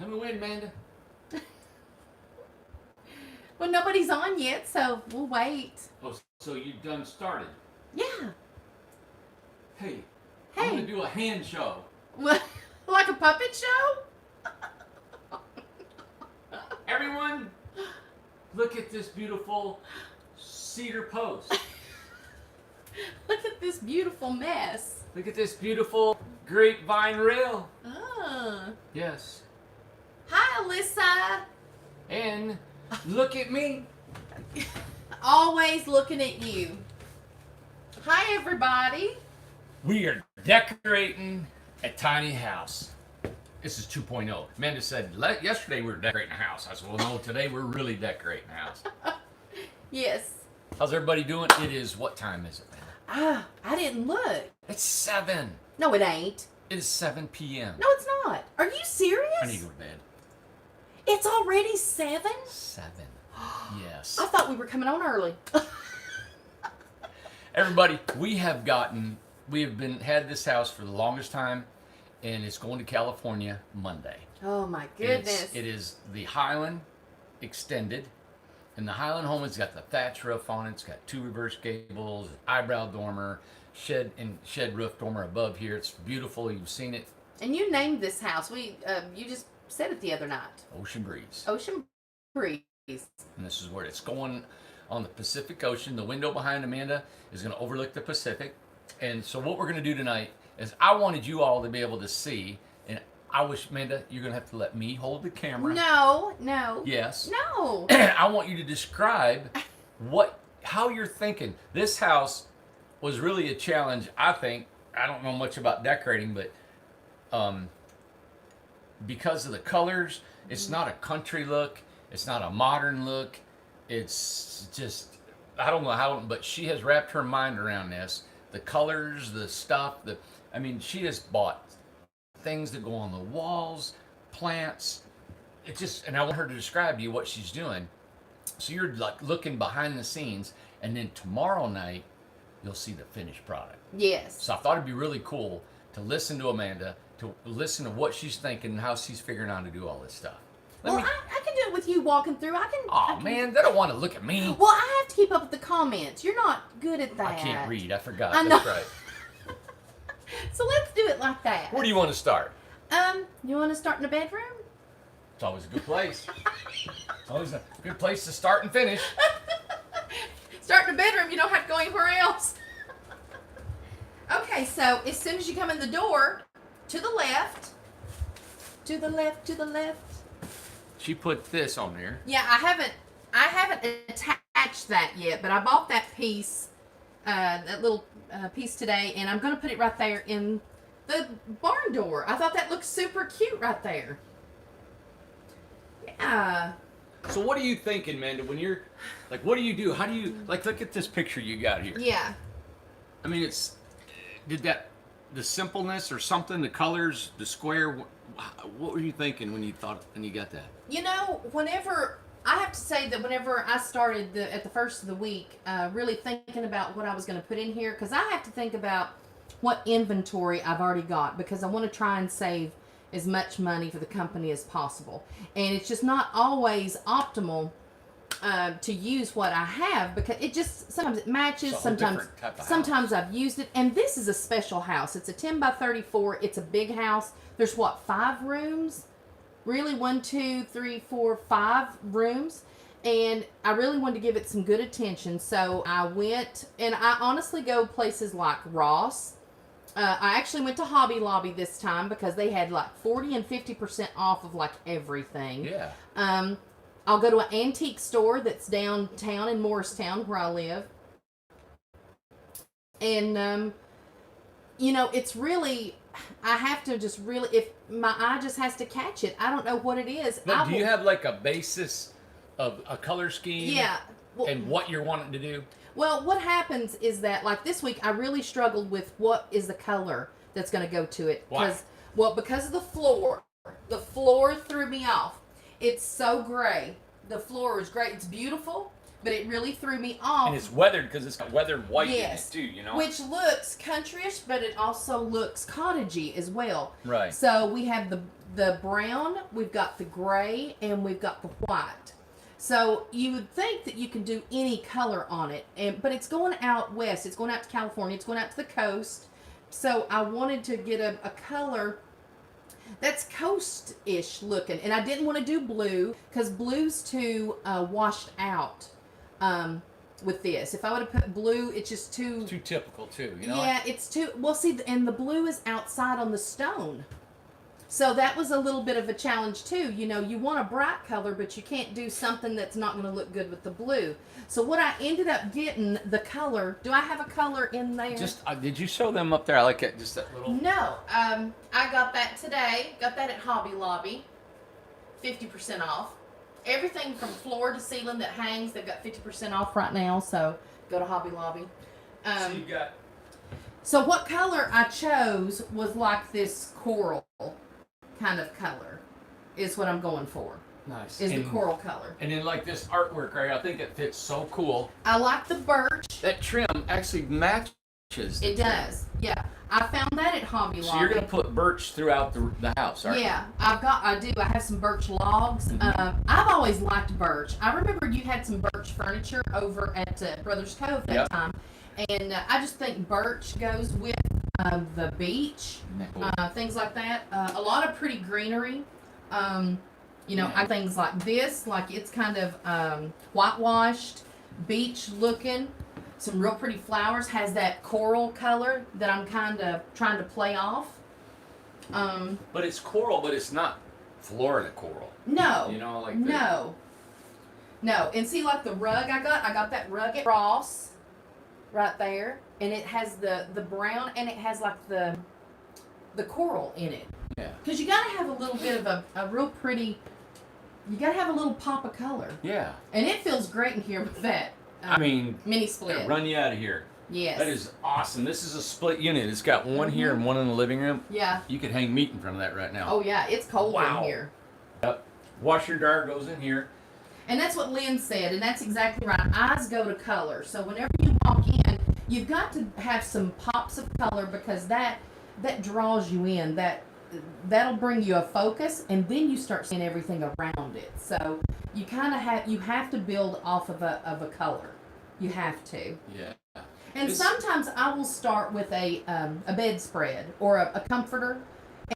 Tell me when, Amanda. Well, nobody's on yet, so we'll wait. Oh, so you done started. Yeah. Hey, I'm Hey. gonna do a hand show. What? Like a puppet show? Everyone, look at this beautiful cedar post. Look at this beautiful mess. Look at this beautiful grapevine rail. Oh. Yes. Hi, Alyssa. And look at me. Always looking at you. Hi, everybody. We are decorating a tiny house. This is 2.0. Amanda said, yesterday we were decorating a house. I said, well, no, today we're really decorating a house. Yes. How's everybody doing? It is, what time is it, Amanda? Ah, I didn't look. It's 7. No, it ain't. It is 7 p.m. No, it's not. Are you serious? I need to go to bed. It's already 7? 7. Yes. I thought we were coming on early. Everybody, we have had this house for the longest time, and it's going to California Monday. Oh my goodness. It is the Highland extended, and the Highland home has got the thatch roof on it. It's got 2 reverse gables, eyebrow dormer, shed roof dormer above here. It's beautiful. You've seen it. And you named this house. You just said it the other night. Ocean Breeze. Ocean Breeze. And this is where it's going on the Pacific Ocean. The window behind Amanda is going to overlook the Pacific. And so what we're going to do tonight is I wanted you all to be able to see, and I wish, Amanda, you're going to have to let me hold the camera. No. Yes. No. I want you to describe how you're thinking. This house was really a challenge, I think. I don't know much about decorating, but because of the colors, it's not a country look. It's not a modern look. It's just, I don't know how, but she has wrapped her mind around this. The colors, the stuff, she just bought things that go on the walls, plants. And I want her to describe to you what she's doing. So you're like looking behind the scenes, and then tomorrow night, you'll see the finished product. Yes. So I thought it'd be really cool to listen to Amanda, to listen to what she's thinking and how she's figuring out how to do all this stuff. I can do it with you walking through. Man, they don't want to look at me. Well, I have to keep up with the comments. You're not good at that. I can't read. I forgot. I know. That's right. So let's do it like that. Where do you want to start? You want to start in the bedroom? It's always a good place. It's always a good place to start and finish. Start in the bedroom. You don't have to go anywhere else. Okay, so as soon as you come in the door, to the left, to the left, to the left. She put this on there. Yeah, I haven't attached that yet, but I bought that piece, that little piece today, and I'm going to put it right there in the barn door. I thought that looked super cute right there. Yeah. So what are you thinking, Amanda, when you're, like, what do you do? How do you, like, look at this picture you got here. Yeah. I mean, the simpleness or something, the colors, the square, what were you thinking when you got that? You know, I have to say that whenever I started at the first of the week, really thinking about what I was going to put in here, because I have to think about what inventory I've already got, because I want to try and save as much money for the company as possible. And it's just not always optimal to use what I have, because sometimes it matches, sometimes I've used it. And this is a special house. It's a 10 by 34. It's a big house. There's 5 rooms? Really, 1, 2, 3, 4, 5 rooms. And I really wanted to give it some good attention. So I went, and I honestly go places like Ross. I actually went to Hobby Lobby this time because they had like 40 and 50% off of like everything. Yeah. I'll go to an antique store that's downtown in Morristown where I live. And, it's really, I have to just really, if my eye just has to catch it, I don't know what it is. But do you have like a basis of a color scheme? Yeah. Well, and what you're wanting to do? Well, what happens is that, like this week, I really struggled with what is the color that's going to go to it. Why? Because of the floor. The floor threw me off. It's so gray. The floor is great. It's beautiful, but it really threw me off. And it's weathered because it's got weathered white Yes. in it too, you know? Which looks countryish, but it also looks cottagey as well. Right. So we have the brown, we've got the gray, and we've got the white. So you would think that you can do any color on it, but it's going out west. It's going out to California. It's going out to the coast. So I wanted to get a color that's coast-ish looking. And I didn't want to do blue because blue's too washed out with this. If I would have put blue, it's just too typical too, you know? Yeah, it's too... Well, see, and the blue is outside on the stone. So that was a little bit of a challenge too. You know, you want a bright color, but you can't do something that's not going to look good with the blue. So what I ended up getting, the color... Do I have a color in there? Just, did you show them up there? I like it, just that little... No. I got that today. Got that at Hobby Lobby. 50% off. Everything from floor to ceiling that hangs, they've got 50% off right now. So go to Hobby Lobby. So you got... So what color I chose was like this coral kind of color is what I'm going for. Nice. Is the coral color. And then like this artwork right here, I think it fits so cool. I like the birch. That trim actually matches. It does. Yeah. I found that at Hobby Lobby. So you're going to put birch throughout the house, aren't you? Yeah. I do. I have some birch logs. I've always liked birch. I remember you had some birch furniture over at Brothers Cove that time. And I just think birch goes with the beach, things like that. A lot of pretty greenery. You know, I things like this, like it's kind of whitewashed, beach looking, some real pretty flowers. Has that coral color that I'm kind of trying to play off. But it's coral, but it's not Florida coral. No. You know, like no. And see, like the rug I got that rug at Ross. Right there, and it has the brown, and it has like the coral in it. Yeah. Because you gotta have a little bit of a real pretty. You gotta have a little pop of color. Yeah. And it feels great in here with that. I mean, mini split. Run you out of here. Yes. That is awesome. This is a split unit. It's got one here and one in the living room. Yeah. You could hang meat in front of that right now. Oh yeah, it's cold in here. Yep. Washer and dryer goes in here. And that's what Lynn said, and that's exactly right. Eyes go to color. So whenever you walk in, you've got to have some pops of color because that draws you in. That'll bring you a focus, and then you start seeing everything around it. So you kind of have to build off of a color. You have to. Yeah. And sometimes I will start with a bedspread or a comforter,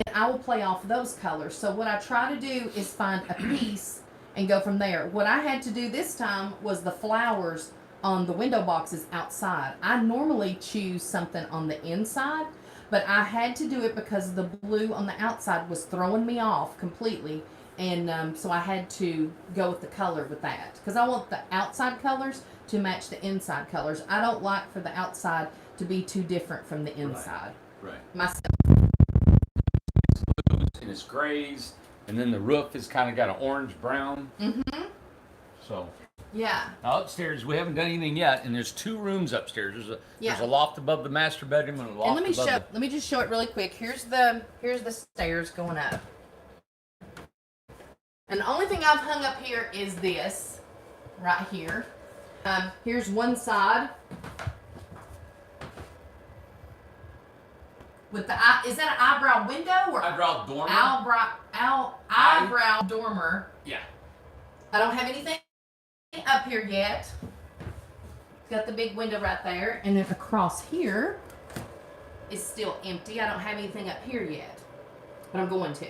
and I will play off those colors. So what I try to do is find a piece and go from there. What I had to do this time was the flowers on the window boxes outside. I normally choose something on the inside, but I had to do it because the blue on the outside was throwing me off completely, and so I had to go with the color with that because I want the outside colors to match the inside colors. I don't like for the outside to be too different from the inside. Right. Myself. It's blues and it's grays, and then the roof is kind of got an orange brown. Mm-hmm. So. Yeah. Now upstairs, we haven't done anything yet, and there's 2 rooms upstairs. There's a loft above the master bedroom and a loft above let me just show it really quick. Here's the stairs going up. And the only thing I've hung up here is this right here. Here's one side with the is that an eyebrow window or eyebrow dormer? Eyebrow dormer. Yeah. I don't have anything up here yet. Got the big window right there, and then across here is still empty. I don't have anything up here yet, but I'm going to.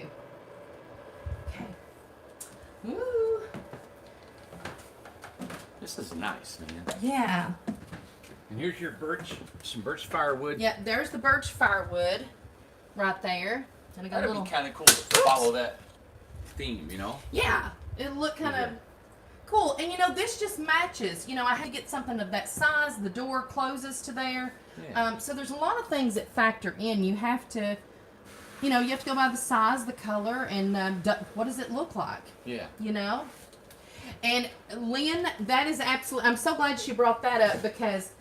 Okay. Ooh. This is nice, man. Yeah. And here's your some birch firewood. Yeah, there's the birch firewood right there. And I got That'd be kind of cool to follow that theme, you know? Yeah, it'll look kind of cool. And you know, this just matches. You know, I had to get something of that size. The door closes to there. Yeah. So there's a lot of things that factor in. You have to, you know, you have to go by the size, the color, and what does it look like? Yeah. You know? And Lynn, that is absolutely, I'm so glad she brought that up because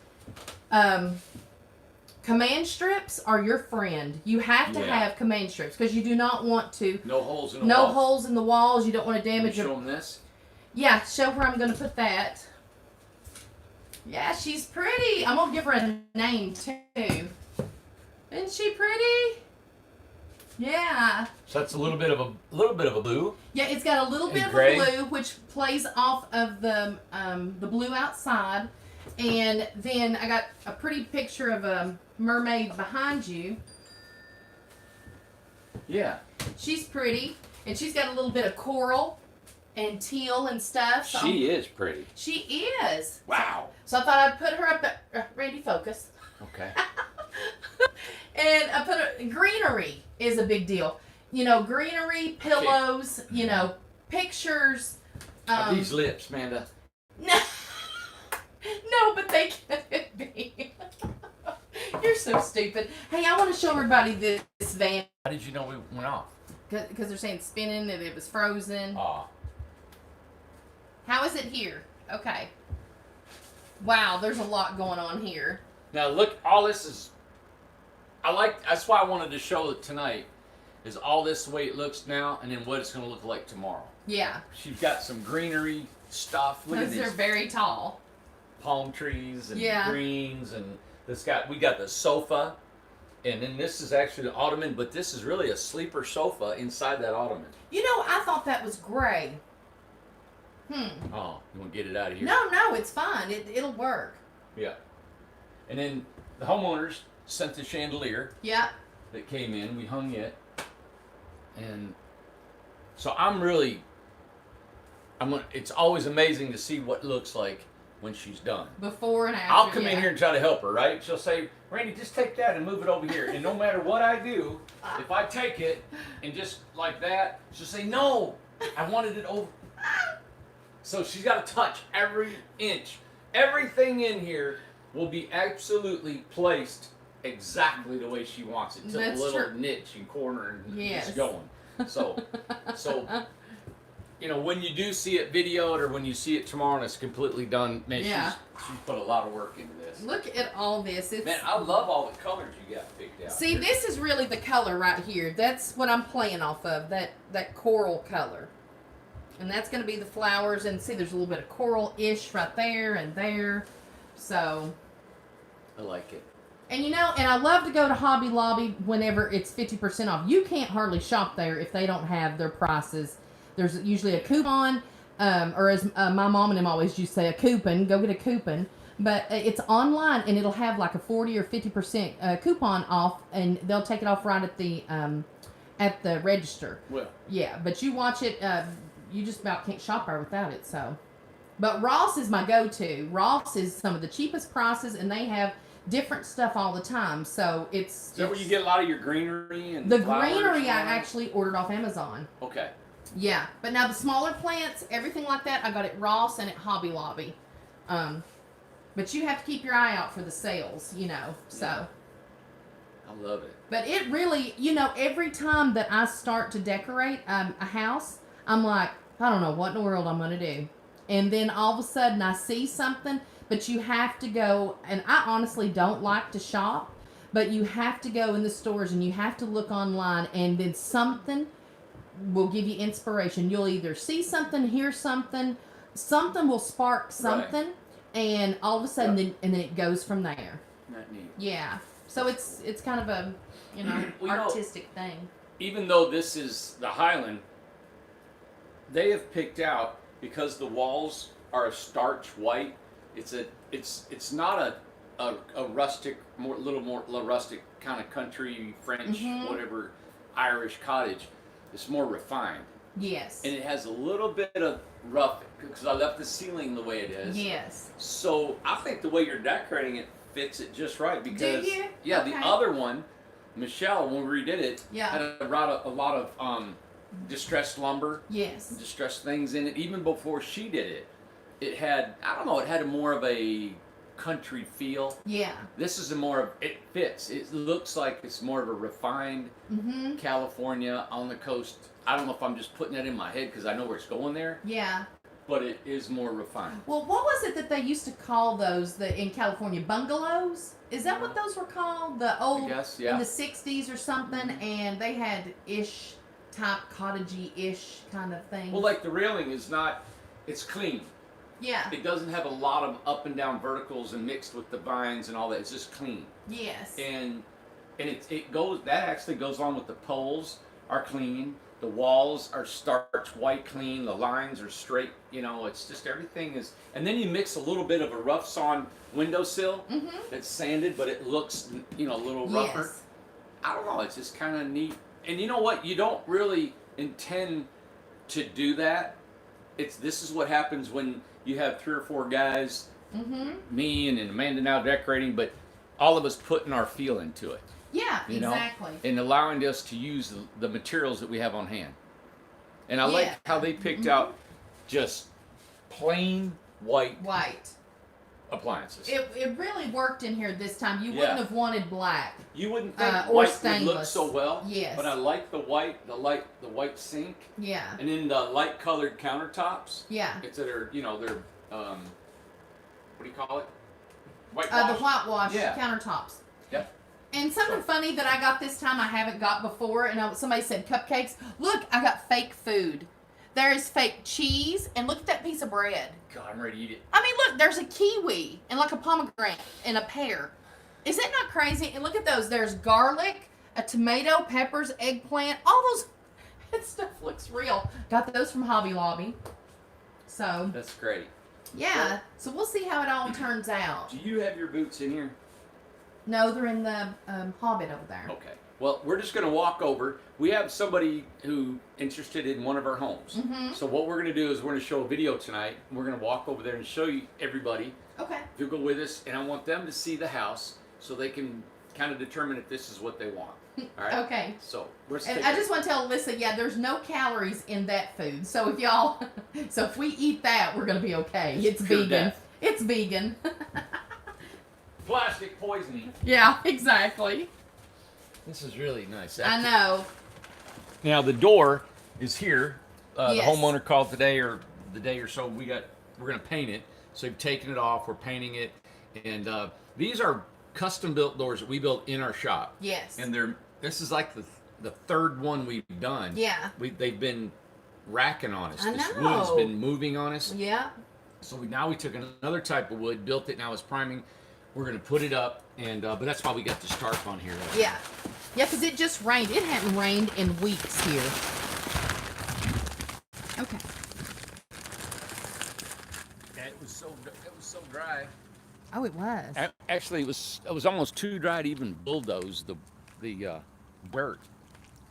command strips are your friend. You have to have command strips because you do not want to. No holes in the walls. Holes in the walls. You don't want to damage Show them this. Yeah, show where I'm going to put that. Yeah, she's pretty. I'm gonna give her a name too. Isn't she pretty? Yeah. So that's a little bit of a blue. Yeah, it's got a little bit And of gray. a blue, which plays off of the blue outside, and then I got a pretty picture of a mermaid behind you. Yeah. She's pretty, and she's got a little bit of coral and teal and stuff. So She is pretty. She is. Wow. So I thought I'd put her up at Randy focus. Okay. And I put greenery is a big deal. You know, greenery, pillows, you know, pictures. These lips, Amanda. No, no, but they could be. You're so stupid. Hey, I want to show everybody this van. How did you know we went off? Because they're saying spinning and it was frozen. Aw. How is it here? Okay. Wow, there's a lot going on here. Now look, all this is. That's why I wanted to show it tonight. Is all this the way it looks now, and then what it's going to look like tomorrow. Yeah. She's got some greenery stuff. Look at Because they're these very tall. palm trees and Yeah. greens, and we got the sofa, and then this is actually the ottoman, but this is really a sleeper sofa inside that ottoman. You know, I thought that was gray. Oh, you want to get it out of here? No, it's fine. It'll work. Yeah. And then the homeowners sent the chandelier Yeah. that came in. We hung it, and so it's always amazing to see what it looks like when she's done. Before and after. I'll come in here and try to help her, right? She'll say, Randy, just take that and move it over here. And no matter what I do, if I take it and just like that, she'll say, no, I wanted it over. So she's got to touch every inch. Everything in here will be absolutely placed exactly the way she wants it. To That's the little true. niche and corner and Yes. it's going. So you know, when you do see it videoed or when you see it tomorrow and it's completely done, man, Yeah. she's put a lot of work into this. Look at all this. It's, Man, I love all the colors you got picked out. see, this is really the color right here. That's what I'm playing off of, that coral color. And that's going to be the flowers. And see, there's a little bit of coral-ish right there and there. So, I like it. and you know, and I love to go to Hobby Lobby whenever it's 50% off. You can't hardly shop there if they don't have their prices. There's usually a coupon, or as my mom and them always used to say, a coupon. Go get a coupon. But it's online, and it'll have like a 40 or 50% coupon off, and they'll take it off right at the register. Well, Yeah, but you watch it, you just about can't shop there without it. So, but Ross is my go-to. Ross is some of the cheapest prices, and they have different stuff all the time. So is that where you get a lot of your greenery and the flowers greenery. I from? actually ordered off Amazon. Okay. Yeah, but now the smaller plants, everything like that, I got at Ross and at Hobby Lobby. But you have to keep your eye out for the sales, you know. So. Yeah. I love it. But it really, you know, every time that I start to decorate a house, I'm like, I don't know what in the world I'm going to do. And then all of a sudden I see something, but you have to go, and I honestly don't like to shop, but you have to go in the stores and you have to look online, and then something will give you inspiration. You'll either see something, hear something, something will spark something, and all of a sudden, then it goes from there. Not neat. Yeah. So it's kind of a, you know, Well, you know, artistic thing. even though this is the Highland, they have picked out, because the walls are a starch white. It's not a rustic, little more rustic kind of country French whatever Irish cottage. It's more refined, Yes. and it has a little bit of rough because I left the ceiling the way it is. Yes. So I think the way you're decorating it fits it just right because you? yeah, Okay. the other one, Michelle, when we redid it, Yeah. had a lot of distressed lumber, Yes. distressed things in it. Even before she did it, it had, I don't know, it had more of a country feel. Yeah. This is it fits. It looks like it's more of a refined California on the coast. I don't know if I'm just putting that in my head because I know where it's going there, Yeah. but it is more refined. Well, what was it that they used to call those in California, bungalows? Is that what those were called? The old, I guess, yeah. in the 60s or something, and they had type cottagey-ish kind of thing. Well, like the railing is not, it's clean. Yeah. It doesn't have a lot of up and down verticals and mixed with the vines and all that. It's just clean. Yes. And it goes, that actually goes on with the poles are clean. The walls are starch white clean. The lines are straight. You know, it's just everything is. And then you mix a little bit of a rough sawn windowsill that's sanded, but it looks, you know, a little rougher. Yes. I don't know. It's just kind of neat. And you know what? You don't really intend to do that. This is what happens when you have 3 or 4 guys, me and Amanda now decorating, but all of us putting our feel into it. Yeah, You know, exactly. and allowing us to use the materials that we have on hand. And I like how they picked out just plain white appliances. It really worked in here this time. You wouldn't have wanted black. You wouldn't think or white stainless. would look so well. Yes. But I like the white sink. Yeah. And then the light colored countertops. Yeah. It's that are, you know, they're what do you call it? Whitewash. The whitewash countertops. Yep. And something funny that I got this time I haven't got before, and somebody said cupcakes. Look, I got fake food. There is fake cheese, and look at that piece of bread. God, I'm ready to eat it. I mean, look, there's a kiwi, and like a pomegranate, and a pear. Is that not crazy? And look at those. There's garlic, a tomato, peppers, eggplant, all those. That stuff looks real. Got those from Hobby Lobby. So. That's great. Yeah. So we'll see how it all turns out. Do you have your boots in here? No, they're in the Hobbit over there. Okay. Well, we're just going to walk over. We have somebody who interested in one of our homes. So what we're going to do is we're going to show a video tonight. We're going to walk over there and show you everybody. Okay. If you'll go with us, and I want them to see the house so they can kind of determine if this is what they want. All right. Okay. So let's And take I just want to tell Alyssa, there's no calories in that food. So if y'all, so if we eat that, we're going to be okay. It's pure vegan. death. It's vegan. plastic poisoning. Yeah, exactly. This is really nice. I know. Now the door is here. Yes. The homeowner called today or the day or so. We're gonna paint it. So we've taken it off. We're painting it, and these are custom built doors that we built in our shop. Yes. And this is like the third one we've done. Yeah. They've been racking on us. I This know. wood's been moving on us. Yeah. So now we took another type of wood, built it. Now it's priming. We're gonna put it up, and but that's why we got the starch on here. Yeah. Yeah, because it just rained. It hadn't rained in weeks here. Okay. It was so dry. Oh, it was. Actually, it was almost too dry to even bulldoze the dirt.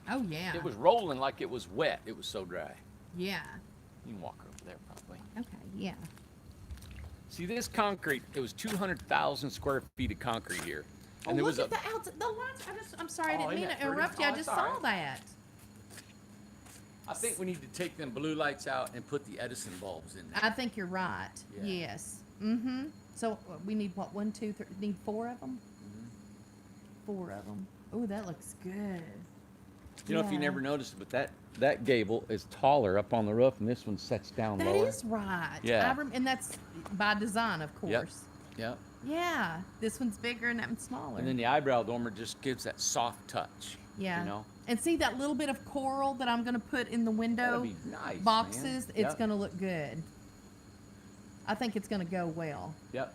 Oh, yeah. It was rolling like it was wet. It was so dry. Yeah. You can walk over there probably. Okay, yeah. See this concrete? It was 200,000 square feet of concrete here. Oh, And there look was at the outside. The lights. I'm sorry, I Oh, didn't mean isn't to that pretty? interrupt you. Oh, I just that's all saw right. that. I think we need to take them blue lights out and put the Edison bulbs in there. I think you're right. Yeah. Yes. Mm-hmm. So we need what? 1, 2, 3. Need 4 of them. 4 of them. Oh, that looks good. You know, if you Yeah. never noticed it, but that gable is taller up on the roof, and this one sets down That lower. is right. Yeah. And that's by design, of Yep. course. Yep. Yeah. This one's bigger and that one's smaller. And then the eyebrow dormer just gives that soft touch. Yeah. You know? And see that little bit of coral that I'm going to put in the window That'd be nice, boxes? man. It's Yep. going to look good. I think it's going to go well. Yep.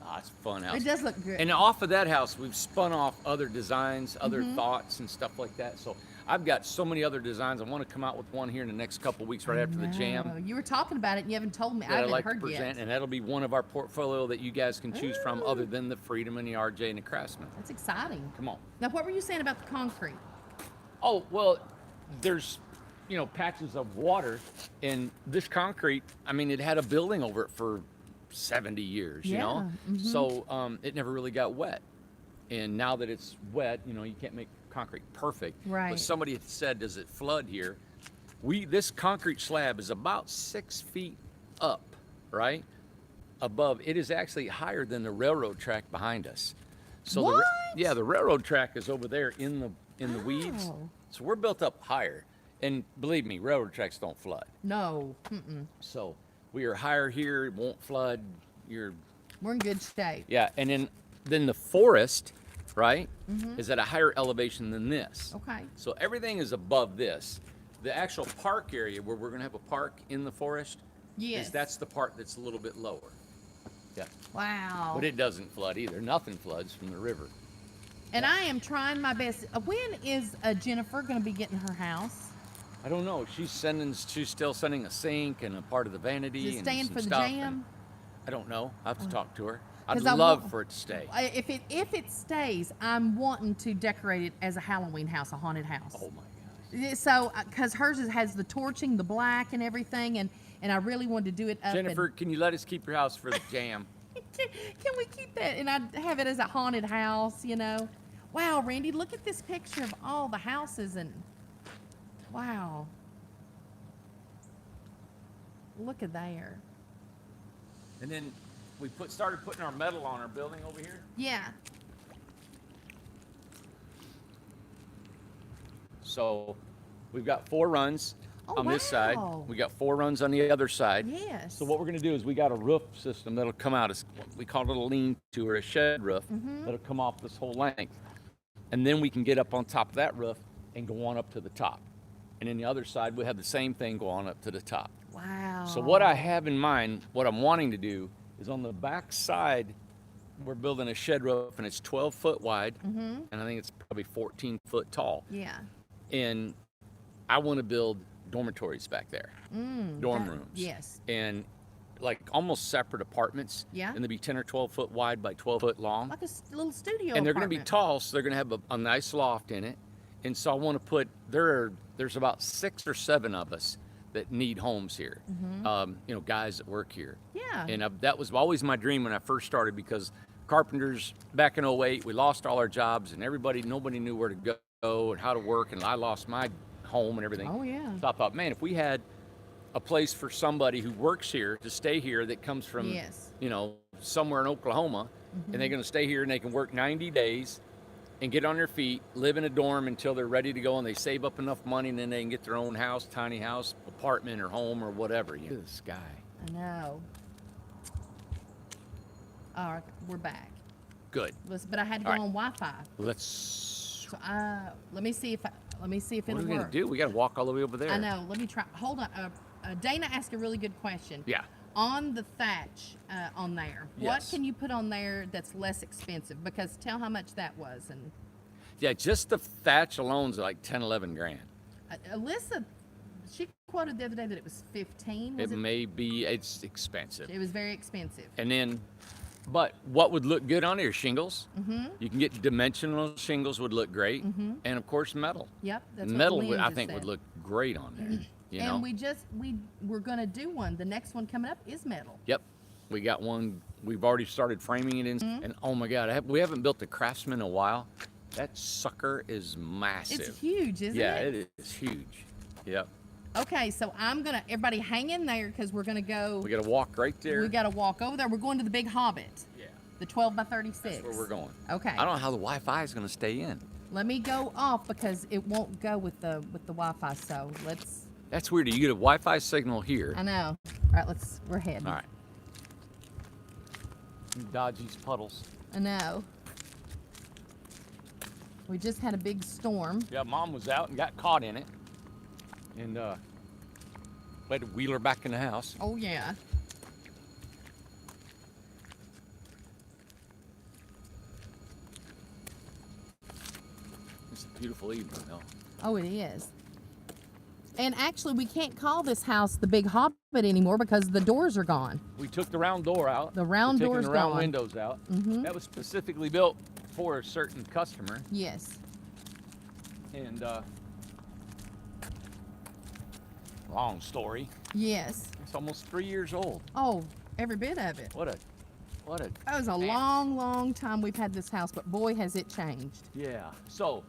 Ah, it's a fun house. It does look good. And off of that house, we've spun off other designs, other thoughts and stuff like that. So I've got so many other designs. I want to come out with one here in the next couple of weeks, right after the No, jam. you were talking about it and you haven't told me. I That I'd haven't like to heard present, yet. and that'll be one of our portfolio that you guys can choose from, Ooh. other than the Freedom and the RJ and the Craftsman. That's exciting. Come on. Now, what were you saying about the concrete? Oh, well, there's, patches of water, and this concrete, I mean, it had a building over it for 70 years, you know? mhm. So it never really got wet. And now that it's wet, you can't make concrete perfect. Right. But somebody had said, does it flood here? This concrete slab is about 6 feet up, right? Above. It is actually higher than the railroad track behind us. So What? the railroad track is over there in the weeds. Oh. So we're built up higher. And believe me, railroad tracks don't flood. No. Mm-mm. So we are higher here, it won't flood. We're in good shape. Yeah, and then the forest, right, is at a higher elevation than this. Okay. So everything is above this. The actual park area where we're gonna have a park in the forest Yes. That's the part that's a little bit lower. Yeah. Wow. But it doesn't flood either. Nothing floods from the river. And I am trying my best. When is Jennifer going to be getting her house? I don't know. She's still sending a sink and a part of the vanity Is it and staying some for the stuff. jam? I don't know. I have to talk to her. I'd 'Cause I love want- for it to stay. If it stays, I'm wanting to decorate it as a Halloween house, a haunted house. Oh my gosh. So, because hers has the torching, the black, and everything, and I really wanted to do it up. Jennifer, can you let us keep your house for the jam? Can we keep that? And I have it as a haunted house, you know. Wow, Randy, look at this picture of all the houses and wow. Look at there. And then we started putting our metal on our building over here. Yeah. So we've got 4 runs Oh, on this side. wow. We got 4 runs on the other side. Yes. So what we're going to do is we got a roof system that'll come out as, we call it a lean-to or a shed roof, that'll come off this whole length. And then we can get up on top of that roof and go on up to the top. And then the other side, we have the same thing go on up to the top. Wow. So what I have in mind, what I'm wanting to do is on the back side, we're building a shed roof and it's 12 foot wide. And I think it's probably 14 foot tall. Yeah. And I want to build dormitories back there, dorm rooms. Yes. And like almost separate apartments. Yeah. And they'll be 10 or 12 foot wide by 12 foot long. Like a little studio. And they're going to be apartment. tall, so they're going to have a nice loft in it. And so I want to put, there's about 6 or 7 of us that need homes here. You know, guys that work here. Yeah. And that was always my dream when I first started, because carpenters back in '08, we lost all our jobs and nobody knew where to go and how to work. And I lost my home and everything. Oh, yeah. So I thought, man, if we had a place for somebody who works here to stay here that comes from, Yes. you know, somewhere in Oklahoma, and they're going to stay here and they can work 90 days and get on their feet, live in a dorm until they're ready to go, and they save up enough money, and then they can get their own house, tiny house, apartment, or home, or whatever. Look at the sky. I know. All right, we're back. Good. But I had to go All right. on Wi-Fi. Let's. So let me see if What it'll are we going work. to do? We got to walk all the way over there. I know. Let me try. Hold on. Dana asked a really good question. Yeah. On the thatch on there, Yes. what can you put on there that's less expensive? Because tell how much that was. And Yeah, just the thatch alone is like 10, 11 grand. Alyssa, she quoted the other day that it was 15. Was It may be, it's expensive. It was very expensive. And then, but what would look good on here? Shingles. You can get dimensional shingles, would look great. And of course, metal. Yep, that's Metal, what Lynn I just think, said. would look great on there. You And know? we're gonna do one. The next one coming up is metal. Yep. We got one. We've already started framing it in. And oh my God, we haven't built a Craftsman in a while. That sucker is massive. It's huge, isn't Yeah, it? it is huge. Yep. Okay, so everybody hang in there because we're gonna go. We got to walk right there. We got to walk over there. We're going to the Big Hobbit, Yeah. the 12 by 36. That's where we're going. Okay. I don't know how the Wi-Fi is going to stay in. Let me go off because it won't go with the Wi-Fi. So let's. That's weird. You get a Wi-Fi signal here. I know. All right, we're heading. All right. Dodge these puddles. I know. We just had a big storm. Yeah, Mom was out and got caught in it. And we had to wheel her back in the house. Oh yeah. It's a beautiful evening, though. Oh, it is. And actually, we can't call this house the Big Hobbit anymore because the doors are gone. We took the round door out. The round We're taking door's the round gone. windows out. That was specifically built for a certain customer. Yes. And long story. Yes. It's almost 3 years old. Oh, every bit of it. What a That was a long, long time we've had this house, but boy, has it changed. Yeah. So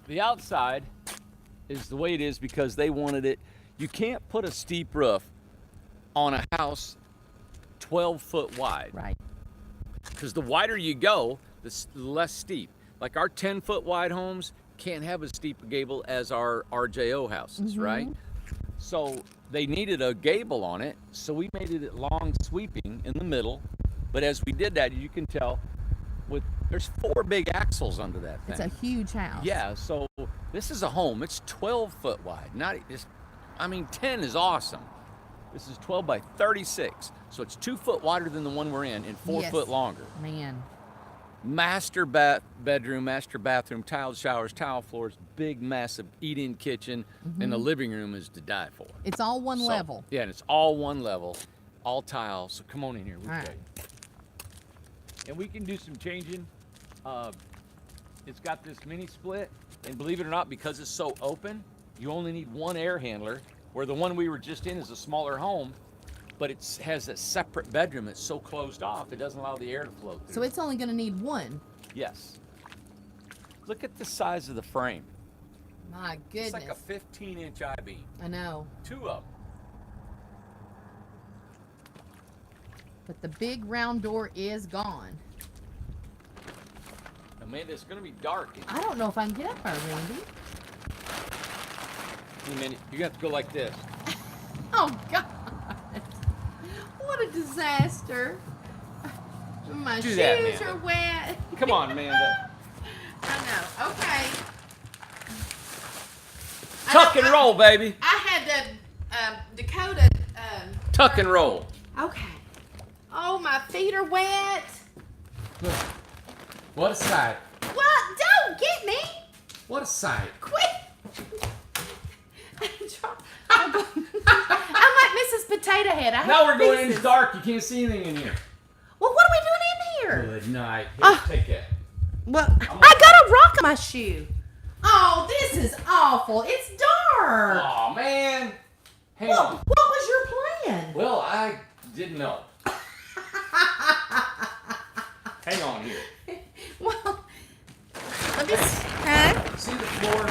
the outside is the way it is because they wanted it. You can't put a steep roof on a house 12 foot wide. Right. Because the wider you go, the less steep. Like our 10 foot wide homes can't have as steep a gable as our RJO houses, right? So they needed a gable on it, so we made it long sweeping in the middle. But as we did that, you can tell there's 4 big axles under that thing. It's a huge house. Yeah, so this is a home. It's 12 foot wide. 10 is awesome. This is 12 by 36. So it's 2 foot wider than the one we're in and 4 Yes. foot longer. Man. Master bedroom, master bathroom, tiled showers, tile floors, big, massive eat-in kitchen, and the living room is to die for. It's all one level. Yeah, and it's all one level, all tile. So come on in here. All right. And we can do some changing. It's got this mini split, and believe it or not, because it's so open, you only need one air handler, where the one we were just in is a smaller home, but it has a separate bedroom. It's so closed off, it doesn't allow the air to flow through. So it's only going to need one. Yes. Look at the size of the frame. My goodness. It's like a 15-inch I-beam. I know. 2 of them. But the big round door is gone. Amanda, it's going to be dark. I don't know if I can get up there, Randy. Amanda, you're going to have to go like this. Oh, God. What a disaster. My Do shoes that, Amanda. are wet. Come on, Amanda. I know. Okay. Tuck and roll, baby. I had to Dakota. Tuck and roll. Okay. Oh, my feet are wet. What a sight. What? Don't get me. What a sight. Quit. I'm like Mrs. Potato Head. I Now have we're going in pieces. the dark. You can't see anything in here. Well, what are we doing in here? Good night. Here, Oh. take that. Well, I got a rock in my shoe. Oh, this is awful. It's dark. Oh man. Hang What, on. what was your plan? Well, I didn't know. Hang on here. Well, let me huh? See the floor?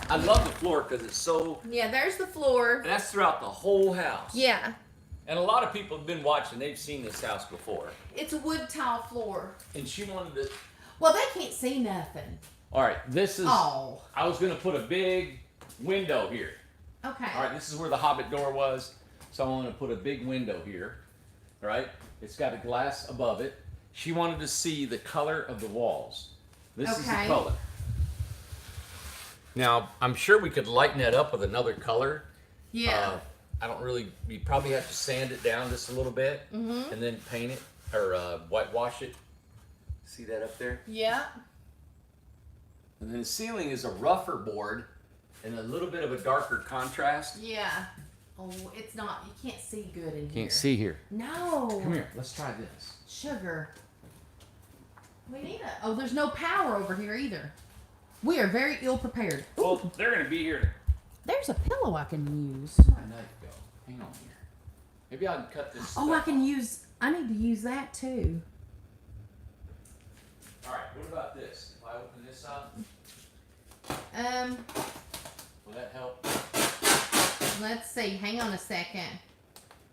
I love the floor because it's so. Yeah, there's the floor. That's throughout the whole house. Yeah, And a lot of people have been watching. They've seen this house before. it's a wood tile floor. And she wanted to. Well, they can't see nothing. All right, this is. Oh, I was going to put a big window here. okay. All right, this is where the Hobbit door was. So I want to put a big window here. All right, it's got a glass above it. She wanted to see the color of the walls. This is the Okay. color. Now, I'm sure we could lighten that up with another color. Yeah. I don't really, you probably have to sand it down just a little bit Mm-hmm. and then paint it or whitewash it. See that up there? Yeah. And then the ceiling is a rougher board and a little bit of a darker contrast. Yeah. Oh, it's not. You can't see good in here. Can't see here. No. Come here, let's try this. Sugar. We need a. Oh, there's no power over here either. We are very ill prepared. Well, they're going to be here. There's a pillow I can use. Where'd my knife go? Hang on here. Maybe I can cut this. Oh, I stuff can off. use. I need to use that too. All right, what about this? If I open this up, will that help? Let's see. Hang on a second.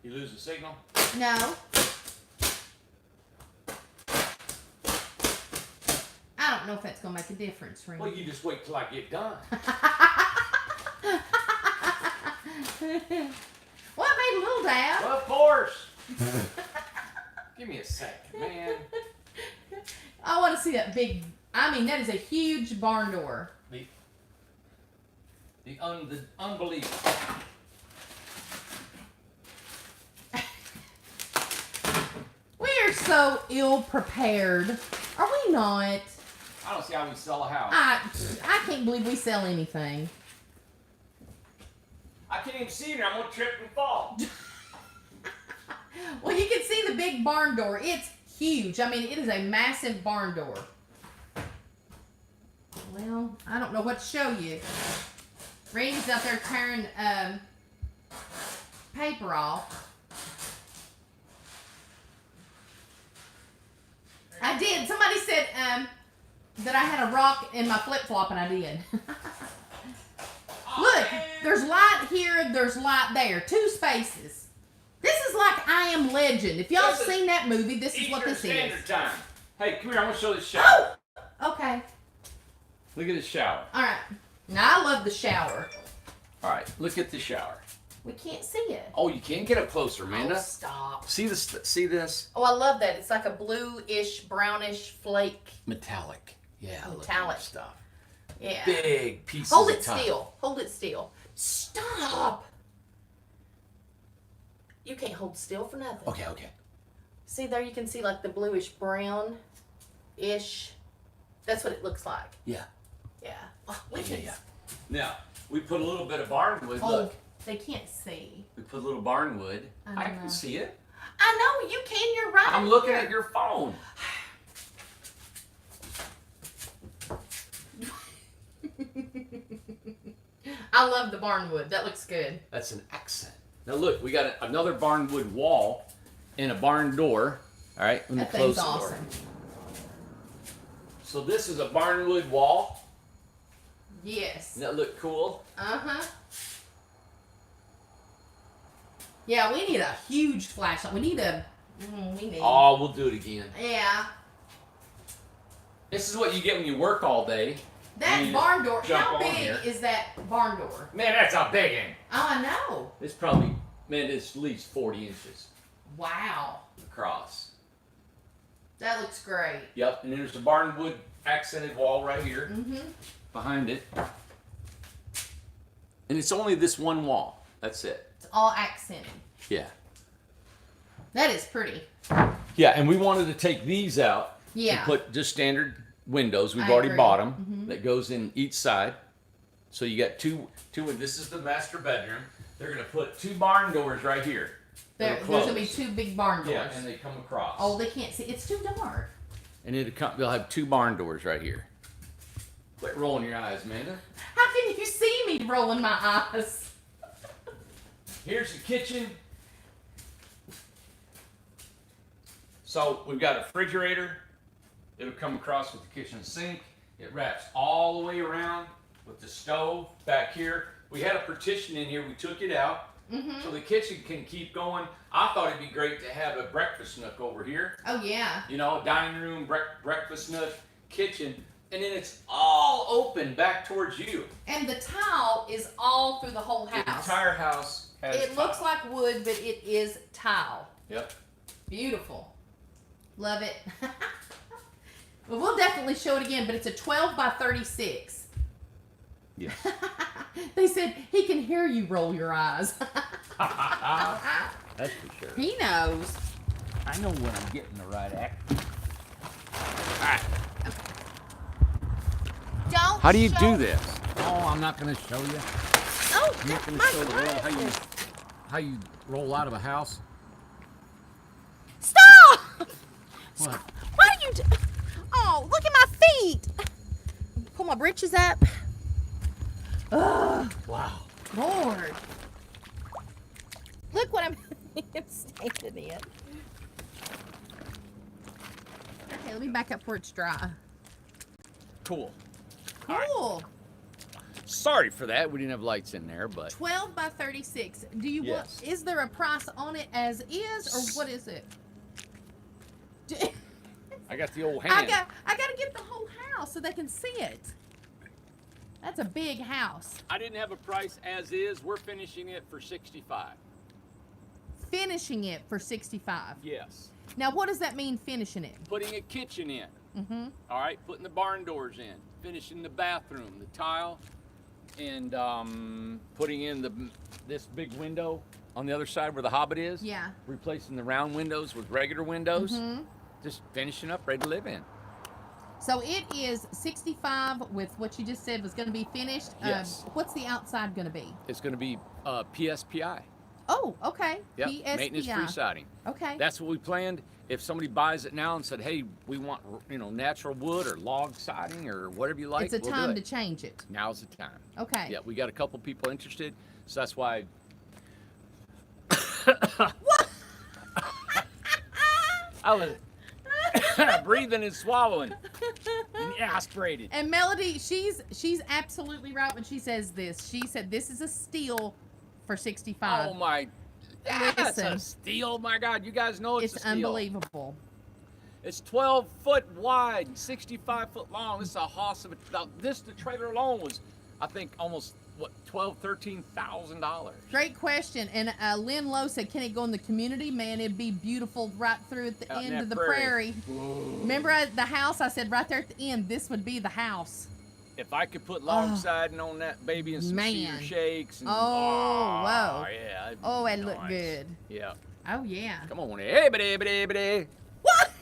You lose the signal? No. I don't know if that's gonna make a difference, Randy. Well, you just wait till I get done. Well, I made a little dab. Well, of course. Give me a second, man. I want to see that big. I mean, that is a huge barn door. The unbelievable. We are so ill prepared. Are we not? I don't see how we sell a house. I can't believe we sell anything. I can't even see here. I'm gonna trip and fall. Well, you can see the big barn door. It's huge. I mean, it is a massive barn door. Well, I don't know what to show you. Randy's out there tearing paper off. I did. Somebody said that I had a rock in my flip-flop, and I did. Look, there's light here, there's light there. 2 spaces. This is like I Am Legend. If y'all have This is seen that movie, this is what Eastern this Standard is. Time. Hey, come here. I want to show this shower. Oh! Okay. Look at this shower. All right. Now, I love the shower. All right, look at the shower. We can't see it. Oh, you can get up closer, Amanda. Oh, stop. See this? See this? Oh, I love that. It's like a bluish, brownish flake. Metallic. Yeah, look at Metallic. that stuff. Yeah. Big pieces Hold of it tile. still. Hold it still. Stop. You can't hold still for nothing. Okay, okay. See there, you can see like the bluish brown-ish. That's what it looks like. Yeah. Yeah. Oh, Yeah. Now, we put a little bit of barnwood. Oh, Look. they can't see. We put a little barnwood. I know. can see it. I know, you can. You're right. I'm looking at your phone. I love the barnwood. That looks good. That's an accent. Now look, we got another barnwood wall and a barn door. All right, let me That close thing's the door. awesome. So this is a barnwood wall. Yes. Doesn't that look cool? Uh-huh. Yeah, we need a huge flashlight. We need a... we need... Oh, we'll do it again. Yeah. This is what you get when you work all day. That You barn door, jump how on big here. is that barn door? Man, that's a big one. Oh, I know. It's probably, man, it's at least 40 inches Wow. across. That looks great. Yep, and there's the barnwood accented wall right here Mm-hmm. behind it. And it's only this one wall. That's it. It's all accented. Yeah. That is pretty. Yeah, and we wanted to take these out Yeah. and put just standard windows. We've I already agree. bought them. Mhm. That goes in each side. So you got two. This is the master bedroom. They're gonna put two barn doors right here. There's going to be two big barn doors. Yeah, and they come across. Oh, they can't see. It's too dark. And they'll have two barn doors right here. Quit rolling your eyes, Amanda. How can you see me rolling my eyes? Here's the kitchen. So we've got a refrigerator. It'll come across with the kitchen sink. It wraps all the way around with the stove back here. We had a partition in here. We took it out. Mm-hmm. So the kitchen can keep going. I thought it'd be great to have a breakfast nook over here. Oh, yeah. You know, dining room, breakfast nook, kitchen. And then it's all open back towards you. And the tile is all through the whole The house. entire house has It looks tile. like wood, but it is tile. Yep. Beautiful. Love it. Well, we'll definitely show it again, but it's a 12 by 36. Yes. They said he can hear you roll your eyes. That's for sure. He knows. I know when I'm getting the right act. Alright. Don't. How do you show- do this? Oh, I'm not going to show you. Oh, I'm not going my to show the roll glasses. how you roll out of a house. Stop! What? Why are you? Oh, look at my feet. Pull my britches up. Ugh, Wow. Lord. Look what I'm standing in. Okay, let me back up where it's dry. Cool. Cool. Sorry for that. We didn't have lights in there, but 12 by 36. Do you Yes. want? Is there a price on it as is, or what is it? I got the old I hand. got to get the whole house so they can see it. That's a big house. I didn't have a price as is. We're finishing it for 65. Finishing it for 65. Yes. Now, what does that mean, finishing it? Putting a kitchen in. Mm-hmm. All right, putting the barn doors in, finishing the bathroom, the tile, and putting in this big window on the other side where the hobbit is. Yeah. Replacing the round windows with regular windows. Mm-hmm. Just finishing up, ready to live in. So it is 65 with what you just said was going to be finished. Yes. What's the outside going to be? It's going to be PSPI. Oh, okay. Yep, PSPI. maintenance-free siding. Okay. That's what we planned. If somebody buys it now and said, "Hey, we want natural wood or log siding or whatever you like," it's a we'll time do to it. change it. Now's the time. Okay. Yeah, we got a couple people interested, so that's why. I was breathing and swallowing and aspirated. And Melody, she's absolutely right when she says this. She said this is a steal for 65. Oh my! That's a Listen. steal! My God, you guys know it's It's a steal. unbelievable. It's 12 foot wide, 65 foot long. This is a house of the trailer alone was, I think, almost what $13,000. Great question. And Lynn Lowe said, "Can it go in the community? Man, it'd be beautiful right through at the Out in end that of the prairie. prairie." Remember the house? I said right there at the end, this would be the house. if I could put log siding on that baby and some cedar Man. shakes. And, Whoa. yeah. it'd be Oh, it looked nice. good. Yeah. Oh, yeah. Come on, hey, bitty. What?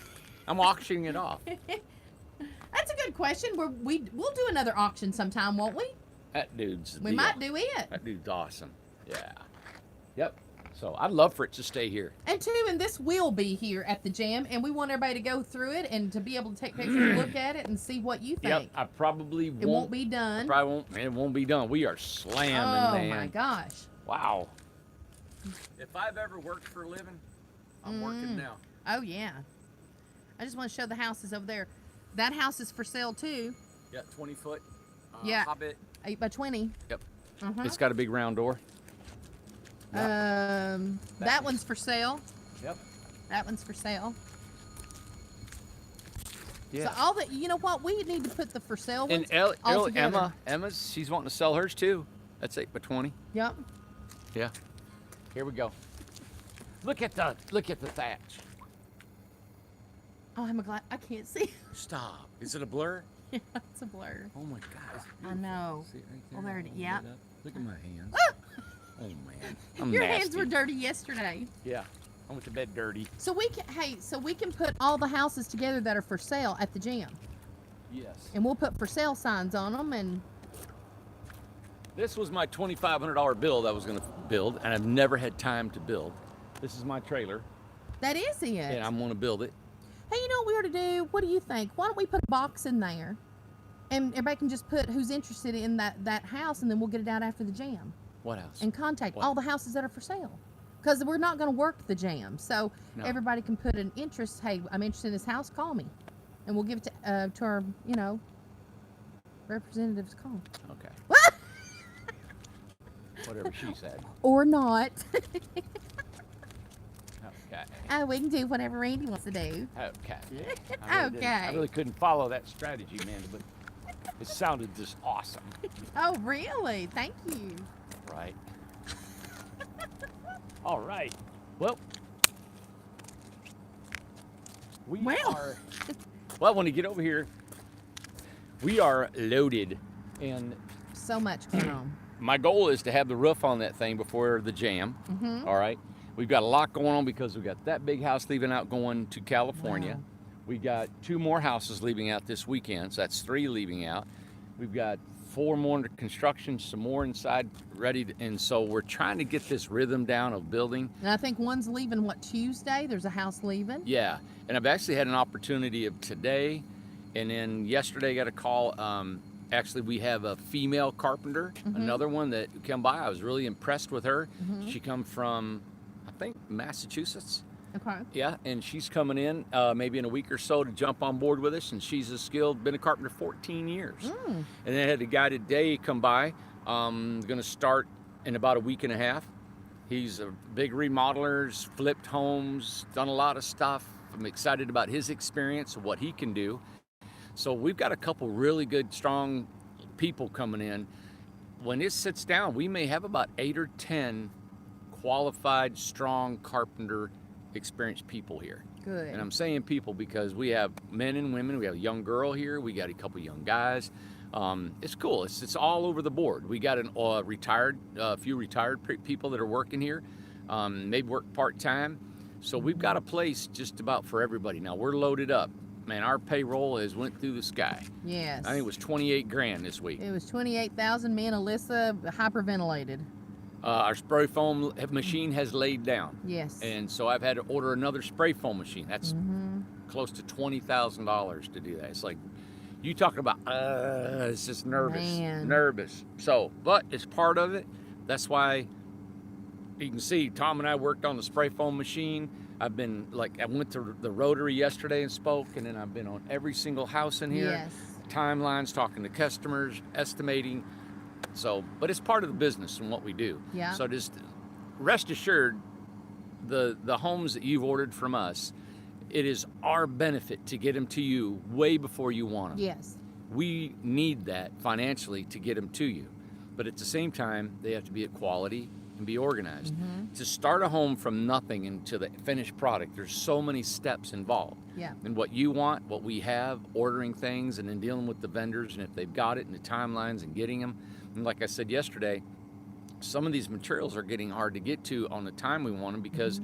I'm auctioning it off. That's a good question. We'll do another auction sometime, won't we? That dude's. We might do it. That dude's awesome. Yeah. Yep. So I'd love for it to stay here. And this will be here at the jam, and we want everybody to go through it and to be able to take pictures and look at it and see what you think. Yep. I probably won't. It won't be done. Probably won't. It won't be done. We are slamming, man. Oh my gosh. Wow. If I've ever worked for a living, I'm working now. Oh yeah. I just want to show the houses over there. That house is for sale too. Yeah, 20 foot. Yeah. Hobbit. 8 by 20. Yep. Uh-huh. It's got a big round door. That one's for sale. Yep. That one's for sale. Yeah. So all that, you know what? We need to put the for sale ones And all together. Emma's, she's wanting to sell hers too. That's 8 by 20. Yep. Yeah. Here we go. Look at the thatch. Oh, I'm glad I can't see. Stop. Is it a blur? Yeah, it's a blur. Oh my God. it's I beautiful. know. See it right Well, there? there it- Hold yeah. it up. Look at my hands. Ah! Oh man. I'm Your nasty. hands were dirty yesterday. Yeah. I went to bed dirty. So we can put all the houses together that are for sale at the jam, Yes. and we'll put for sale signs on them. And This was my $2,500 build I was going to build, and I've never had time to build. This is my trailer, that is it. and I'm going to build it. Hey, you know what we ought to do? What do you think? Why don't we put a box in there, and everybody can just put who's interested in that house, and then we'll get it out after the jam What house? and contact What? all the houses that are for sale. Because we're not going to work the jam, so No. everybody can put an interest. Hey, I'm interested in this house. Call me, and we'll give it to our representatives. Call Okay. Whatever she said. or not. Okay. Oh, we can do whatever Randy wants to do. Okay. Okay. I really couldn't follow that strategy, man, but it sounded just awesome. Oh, really? Thank you. Right. All right. Well, we Well. are. Well, when you get over here, we are loaded, and So much going on. my goal is to have the roof on that thing before the jam. Mm-hmm. All right. We've got a lot going on because we've got that big house leaving out going to California. Wow. We got 2 more houses leaving out this weekend, so that's 3 leaving out. We've got 4 more under construction, some more inside ready, and so we're trying to get this rhythm down of building. And I think one's leaving, Tuesday? There's a house leaving. Yeah, and I've actually had an opportunity of today, and then yesterday I got a call. Actually, we have a female carpenter, another one that came by. I was really impressed with her. She come from, I think, Massachusetts. Okay. Yeah, and she's coming in maybe in a week or so to jump on board with us, and she's a skilled, been a carpenter 14 years. And then I had a guy today come by, going to start in about a week and a half. He's a big remodeler, flipped homes, done a lot of stuff. I'm excited about his experience, what he can do. So we've got a couple really good, strong people coming in. When it sits down, we may have about 8 or 10 qualified, strong carpenter experienced people here. Good. And I'm saying people because we have men and women. We have a young girl here. We got a couple young guys. It's cool. It's all over the board. We got a few retired people that are working here. Maybe work part-time. So we've got a place just about for everybody. Now we're loaded up. Man, our payroll has went through the sky. Yes. I think it was 28 grand this week. It was 28,000. Me and Alyssa hyperventilated. Our spray foam machine has laid down. Yes. And so I've had to order another spray foam machine. That's close to $20,000 to do that. It's like, you talking about, it's just nervous. Man. Nervous. So, but it's part of it. That's why you can see Tom and I worked on the spray foam machine. I went to the Rotary yesterday and spoke, and then I've been on every single house in here. Yes. Timelines, talking to customers, estimating. So, but it's part of the business and what we do. Yeah. So just rest assured, the homes that you've ordered from us, it is our benefit to get them to you way before you want them. Yes. We need that financially to get them to you. But at the same time, they have to be at quality and be organized. To start a home from nothing into the finished product, there's so many steps involved. Yeah. And what you want, what we have, ordering things, and then dealing with the vendors, and if they've got it, and the timelines, and getting them. And like I said yesterday, some of these materials are getting hard to get to on the time we want them because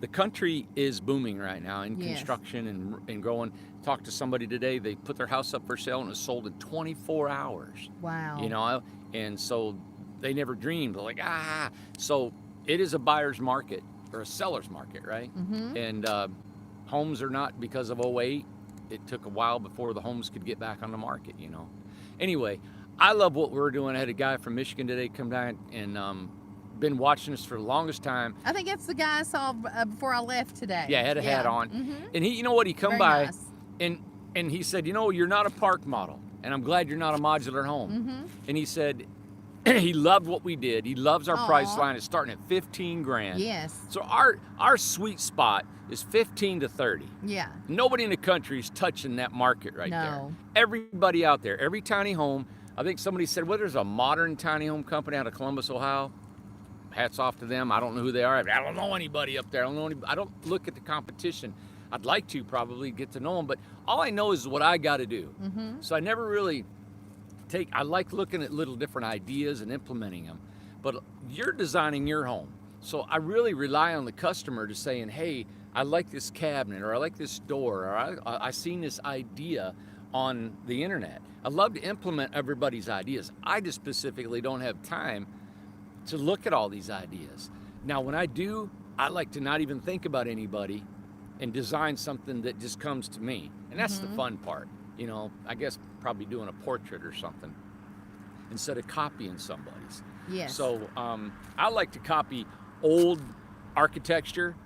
the country is booming right now in construction and growing. Talked to somebody today, they put their house up for sale and it was sold in 24 hours. Wow. You know, and so they never dreamed, like, so it is a buyer's market or a seller's market, right? And homes are not, because of '08, it took a while before the homes could get back on the market, you know. Anyway, I love what we're doing. I had a guy from Michigan today come down and been watching us for the longest time. I think that's the guy I saw before I left today. Yeah, had a hat on. And he, you know what, he come Very by nice. and he said, you know, you're not a park model, and I'm glad you're not a modular home. And he said he loved what we did. He loves our price line. It's starting at 15 grand. Yes. So our sweet spot is 15 to 30. Yeah. Nobody in the country is touching that market right there. Everybody out there, every tiny home. I think somebody said, well, there's a modern tiny home company out of Columbus, Ohio. Hats off to them. I don't know who they are. I don't know anybody up there. I don't look at the competition. I'd like to probably get to know them, but all I know is what I got to do. So I never really I like looking at little different ideas and implementing them, but you're designing your home. So I really rely on the customer to saying, hey, I like this cabinet, or I like this door, or I seen this idea on the internet. I love to implement everybody's ideas. I just specifically don't have time to look at all these ideas. Now, when I do, I like to not even think about anybody and design something that just comes to me. And that's the fun part. You know, I guess probably doing a portrait or something instead of copying somebody's. Yes. So I like to copy old architecture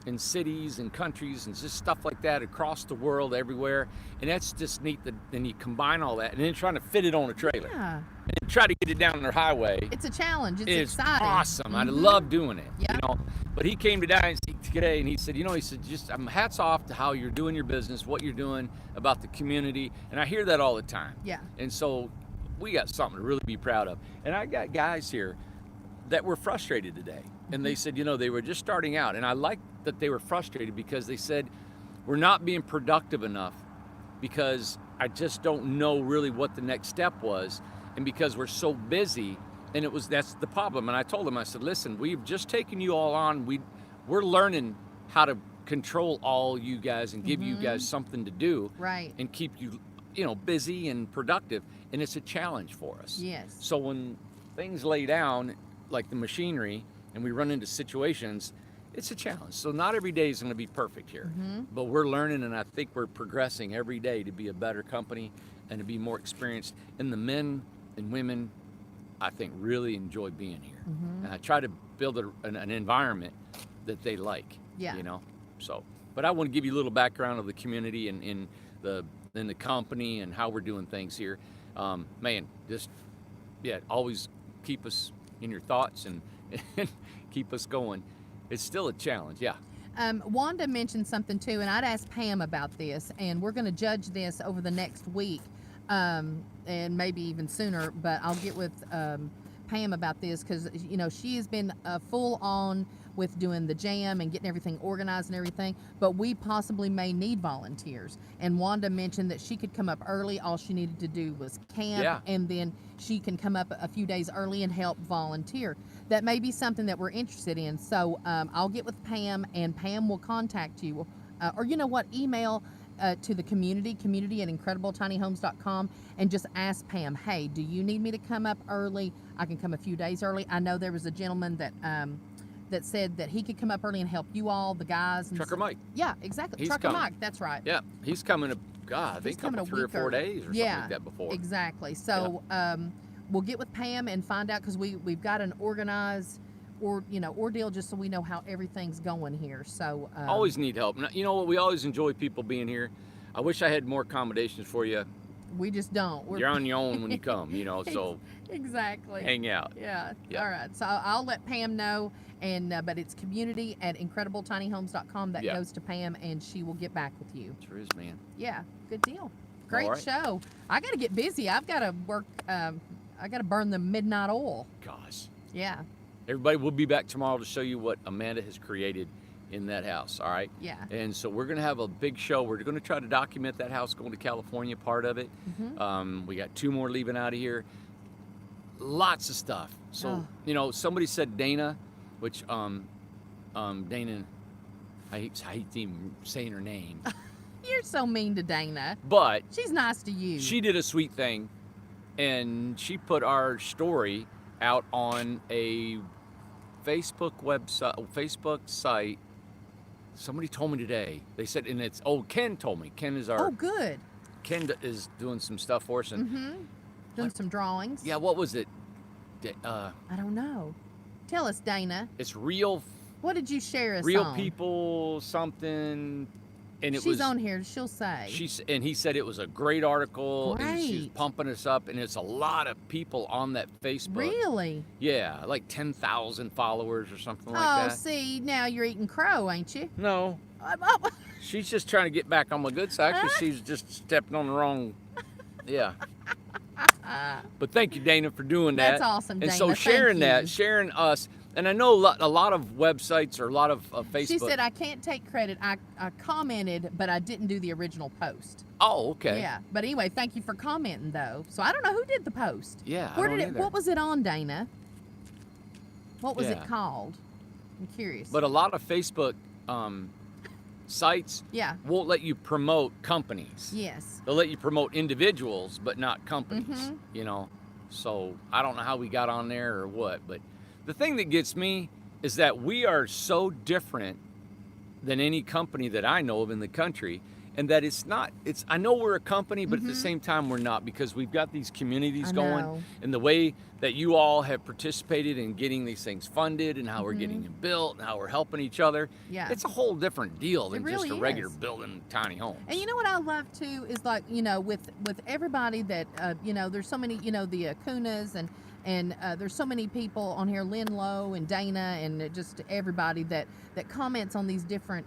in cities and countries and just stuff like that across the world, everywhere. And that's just neat. Then you combine all that and then trying to fit it on a trailer. Yeah. And try to get it down the highway. It's a challenge. It's It's exciting. awesome. I love doing it. Yeah. You know. But he came today and he said, you know, just hats off to how you're doing your business, what you're doing about the community. And I hear that all the time. Yeah. And so we got something to really be proud of. And I got guys here that were frustrated today. And they said, you know, they were just starting out. And I like that they were frustrated because they said, we're not being productive enough because I just don't know really what the next step was. And because we're so busy, and that's the problem. And I told them, I said, listen, we've just taken you all on. We're learning how to control all you guys and give you guys something to do. Right. And keep you, you know, busy and productive. And it's a challenge for us. Yes. So when things lay down, like the machinery, and we run into situations, it's a challenge. So not every day is going to be perfect here. But we're learning, and I think we're progressing every day to be a better company and to be more experienced. And the men and women, I think, really enjoy being here. And I try to build an environment that they like. Yeah. You know. So, but I want to give you a little background of the community and in the company and how we're doing things here. Man, just always keep us in your thoughts and keep us going. It's still a challenge. Yeah. Wanda mentioned something too, and I'd asked Pam about this, and we're going to judge this over the next week, and maybe even sooner. But I'll get with Pam about this because you know she has been full on with doing the jam and getting everything organized and everything. But we possibly may need volunteers. And Wanda mentioned that she could come up early. All she needed to do was camp, and then she can come up a few days early and help volunteer. That may be something that we're interested in. So I'll get with Pam, and Pam will contact you. Or you know what, email to the community at incredibletinyhomes.com and just ask Pam, hey, do you need me to come up early? I can come a few days early. I know there was a gentleman that said that he could come up early and help you all, the guys. And Trucker Mike. Yeah, exactly. He's Trucker coming. Mike, that's right. Yeah, he's coming to, I think, coming a 3 or week 4 early. days or something like that before. Exactly. So we'll get with Pam and find out because we've got an organized ordeal just so we know how everything's going here. So always need help. You know what? We always enjoy people being here. I wish I had more accommodations for you. We just don't. You're on your own when you come, you know, so exactly. hang out. Yeah. Yep. All right. So I'll let Pam know, and but it's community at incredibletinyhomes.com that goes to Pam, and she will get back with you. Sure is, man. Yeah. Good deal. Great right. show. I got to get busy. I've got to work. I got to burn the midnight oil. Gosh. Yeah. everybody, we'll be back tomorrow to show you what Amanda has created in that house. All right. Yeah. And so we're gonna have a big show. We're gonna try to document that house going to California, part of it. We got 2 more leaving out of here. Lots of stuff. So somebody said Dana, which Dana, I hate even saying her name. You're so mean to Dana. But She's nice to you. she did a sweet thing, and she put our story out on a Facebook site. Somebody told me today. They said, and it's Ken told me. Ken is our. Oh, good. Ken is doing some stuff for us, and Doing some drawings. yeah, what was it? I don't know. Tell us, Dana. It's real What did you share us real on? people something, and it She's was on here. She'll say. and he said it was a great article, and she's Great. pumping us up, and it's a lot of people on that Facebook. Really? Yeah, like 10,000 followers or something like Oh, that. see, now you're eating crow, ain't you? No, she's just trying to get back on my good side because she's just stepping on the wrong. Yeah. But thank you, Dana, for doing that. That's awesome, And Dana. so sharing Thank you. sharing us, and I know a lot of websites or a lot of Facebook. She said, I can't take credit. I commented, but I didn't do the original post. Oh, okay. Yeah. But anyway, thank you for commenting, though. So I don't know who did the post. Yeah, I Where don't did it? either. What was it on, Dana? What was it Yeah. called? I'm curious. But a lot of Facebook sites yeah. won't let you promote companies. Yes. They'll let you promote individuals, but not companies. Mhm. You know, so I don't know how we got on there or what, but the thing that gets me is that we are so different than any company that I know of in the country, and that I know we're a company, but at the same time we're not, because we've got these communities I going, know. and the way that you all have participated in getting these things funded, and how we're getting them built, and how we're helping each other. Yeah. It's a whole different deal than really just a regular is. building tiny homes. And you know what I love too is, like, with everybody that there's so many, the Acunas and there's so many people on here, Lynn Lowe and Dana and just everybody that comments on these different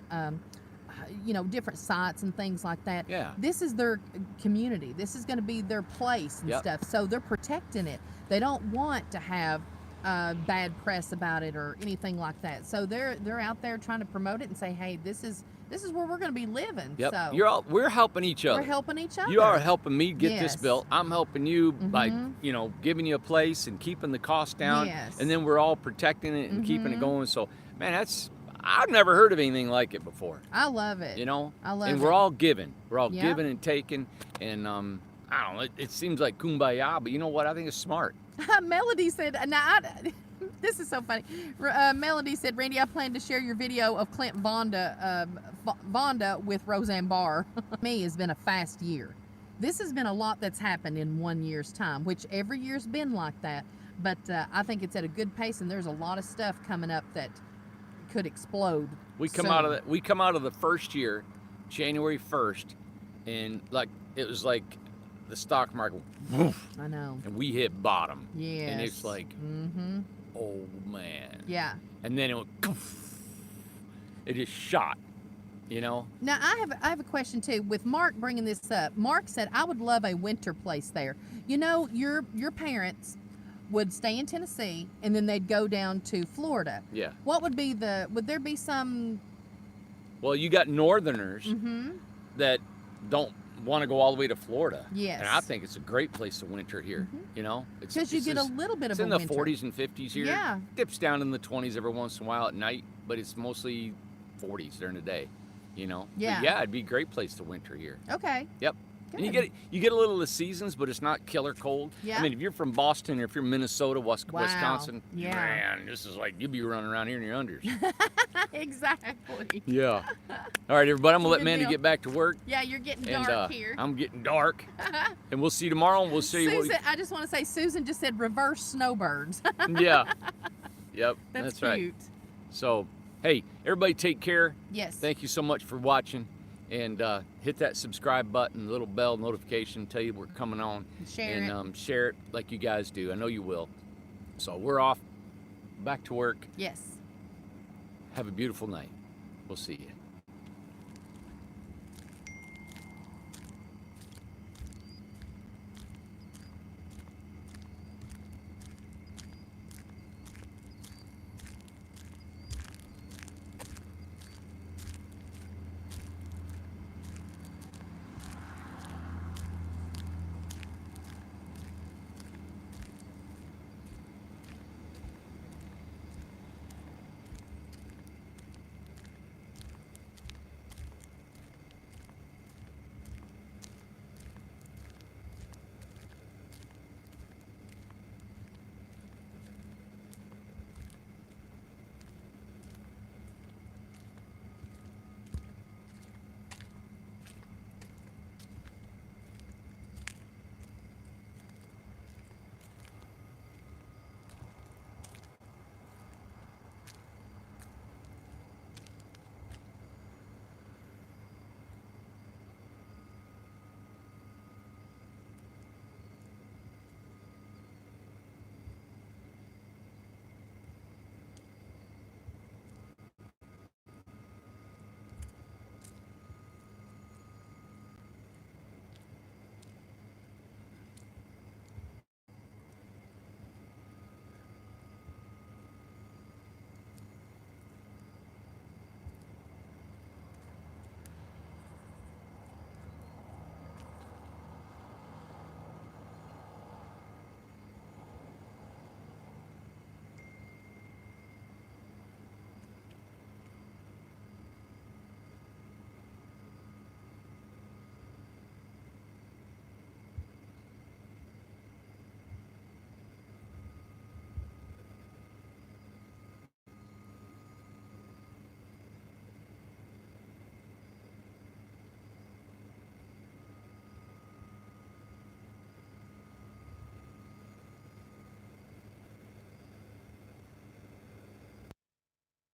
different sites and things like that. Yeah. This is their community. This is going to be their place and Yep. stuff. So they're protecting it. They don't want to have bad press about it or anything like that. So they're out there trying to promote it and say, hey, this is where we're going to be living. Yep. So We're helping each other. we're helping each other. You are helping me get this Yes. built. I'm helping you by, giving you a place and keeping the cost down. Yes. And then we're all protecting it and keeping it going. So, man, I've never heard of anything like it before. I love it. I love it. we're all giving. We're all Yep. giving and taking. And I don't know, it seems like kumbaya, but you know what? I think it's smart. Melody said, this is so funny. Melody said, Randy, I plan to share your video of Clint Vonda with Roseanne Barr. Me has been a fast year. This has been a lot that's happened in 1 year's time, which every year's been like that. But I think it's at a good pace, and there's a lot of stuff coming up that could explode. We come soon. out of the first year, January 1st, and it was like the stock market, woof, I know. and we hit bottom. Yes. And it's like, Mm-hmm. oh man. Yeah. And then it went, it just shot, Now I have a question too. With Mark bringing this up, Mark said, I would love a winter place there. Your parents would stay in Tennessee and then they'd go down to Florida. Yeah. What would there be some? Well, you got northerners Mm-hmm. that don't want to go all the way to Florida. Yes. And I think it's a great place to winter here. Because you get a little bit it's of in a the winter. 40s and 50s here. Yeah. Dips down in the 20s every once in a while at night, but it's mostly 40s during the day. Yeah. But yeah, it'd be a great place to winter here. Okay. Yep. And Good. you get a little of the seasons, but it's not killer cold. Yeah. I mean, if you're from Boston or if you're Minnesota, Wow. Wisconsin, Yeah. man, this is like you'd be running around here in your unders. Exactly. Yeah. All right, everybody, I'm gonna let Good Mandy deal. get back to work. Yeah, you're getting And dark here. I'm getting dark. And we'll see you tomorrow, and we'll see you. Susan, I just want to say, Susan just said reverse snowbirds. Yeah. Yep. That's right. cute. So, hey, everybody, take care. Yes. Thank you so much for watching, and hit that subscribe button, little bell notification, tell you we're coming on, Share and it. share it like you guys do. I know you will. So we're off, back to work. Yes. Have a beautiful night. We'll see you.